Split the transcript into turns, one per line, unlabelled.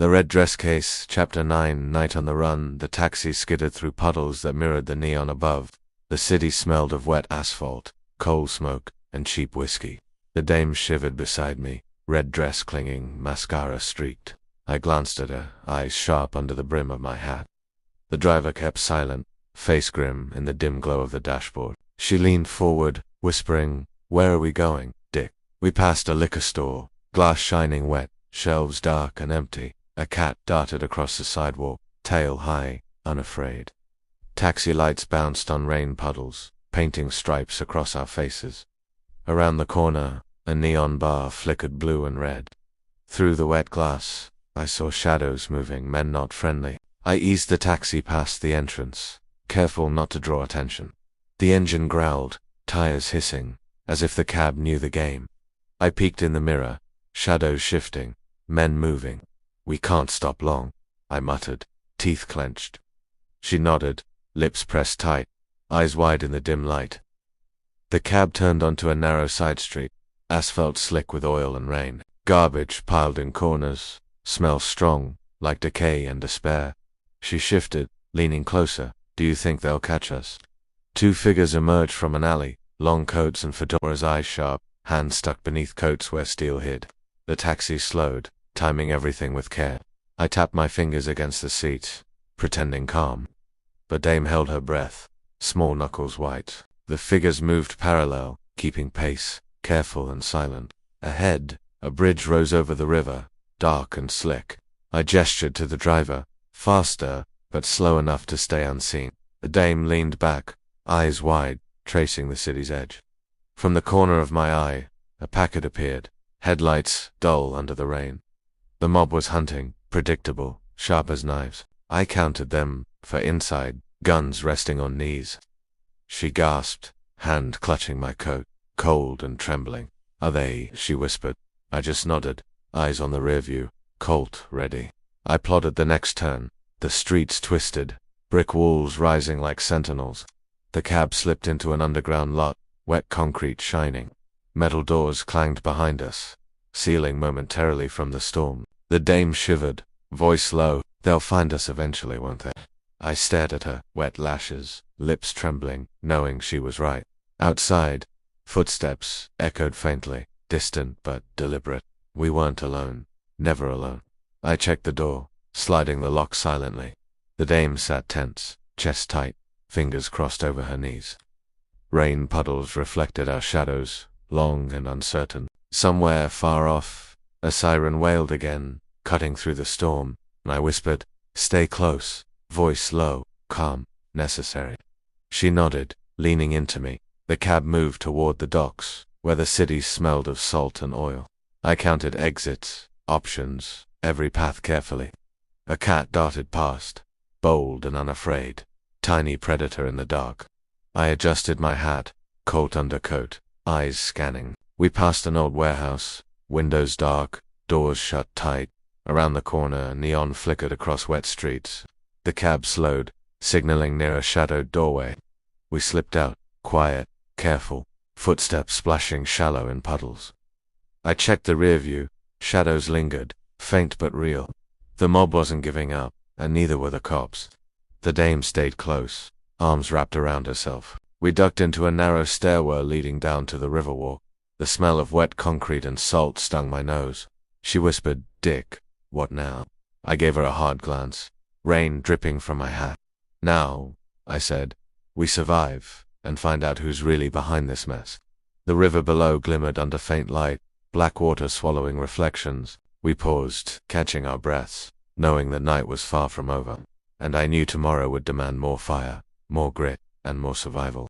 The Red Dress Case, Chapter 9, Night on the Run. The taxi skidded through puddles that mirrored the neon above. The city smelled of wet asphalt, coal smoke, and cheap whiskey. The dame shivered beside me, red dress clinging, mascara streaked. I glanced at her, eyes sharp under the brim of my hat. The driver kept silent, face grim in the dim glow of the dashboard. She leaned forward, whispering, "Where are we going, Dick?" We passed a liquor store, glass shining wet, shelves dark and empty. A cat darted across the sidewalk, tail high, unafraid. Taxi lights bounced on rain puddles, painting stripes across our faces. Around the corner, a neon bar flickered blue and red. Through the wet glass, I saw shadows moving, men not friendly. I eased the taxi past the entrance, careful not to draw attention. The engine growled, tires hissing, as if the cab knew the game. I peeked in the mirror, shadows shifting, men moving. "We can't stop long," I muttered, teeth clenched. She nodded, lips pressed tight, eyes wide in the dim light. The cab turned onto a narrow side street, asphalt slick with oil and rain. Garbage piled in corners, smell strong, like decay and despair. She shifted, leaning closer. "Do you think they'll catch us?" Two figures emerged from an alley, long coats and fedoras, eyes sharp, hands stuck beneath coats where steel hid. The taxi slowed, timing everything with care. I tapped my fingers against the seat, pretending calm. But Dame held her breath, small knuckles white. The figures moved parallel, keeping pace, careful and silent. Ahead, a bridge rose over the river, dark and slick. I gestured to the driver, faster, but slow enough to stay unseen. The dame leaned back, eyes wide, tracing the city's edge. From the corner of my eye, a Packard appeared, headlights dull under the rain. The mob was hunting, predictable, sharp as knives. I counted them, for inside, guns resting on knees. She gasped, hand clutching my coat, cold and trembling. "Are they?" she whispered. I just nodded, eyes on the rearview, Colt ready. I plodded the next turn. The streets twisted, brick walls rising like sentinels. The cab slipped into an underground lot, wet concrete shining. Metal doors clanged behind us, sealing momentarily from the storm. The dame shivered, voice low. "They'll find us eventually, won't they?" I stared at her, wet lashes, lips trembling, knowing she was right. Outside, footsteps echoed faintly, distant but deliberate. We weren't alone, never alone. I checked the door, sliding the lock silently. The dame sat tense, chest tight, fingers crossed over her knees. Rain puddles reflected our shadows, long and uncertain. Somewhere far off, a siren wailed again, cutting through the storm, and I whispered, "Stay close," voice low, calm, necessary. She nodded, leaning into me. The cab moved toward the docks, where the city smelled of salt and oil. I counted exits, options, every path carefully. A cat darted past, bold and unafraid, tiny predator in the dark. I adjusted my hat, coat under coat, eyes scanning. We passed an old warehouse, windows dark, doors shut tight. Around the corner, neon flickered across wet streets. The cab slowed, signaling near a shadowed doorway. We slipped out, quiet, careful, footsteps splashing shallow in puddles. I checked the rear view. Shadows lingered, faint but real. The mob wasn't giving up, and neither were the cops. The dame stayed close, arms wrapped around herself. We ducked into a narrow stairwell leading down to the riverwalk. The smell of wet concrete and salt stung my nose. She whispered, "Dick, what now?" I gave her a hard glance, rain dripping from my hat. "Now," I said, "we survive, and find out who's really behind this mess." The river below glimmered under faint light, black water swallowing reflections. We paused, catching our breaths, knowing that night was far from over, and I knew tomorrow would demand more fire, more grit, and more survival.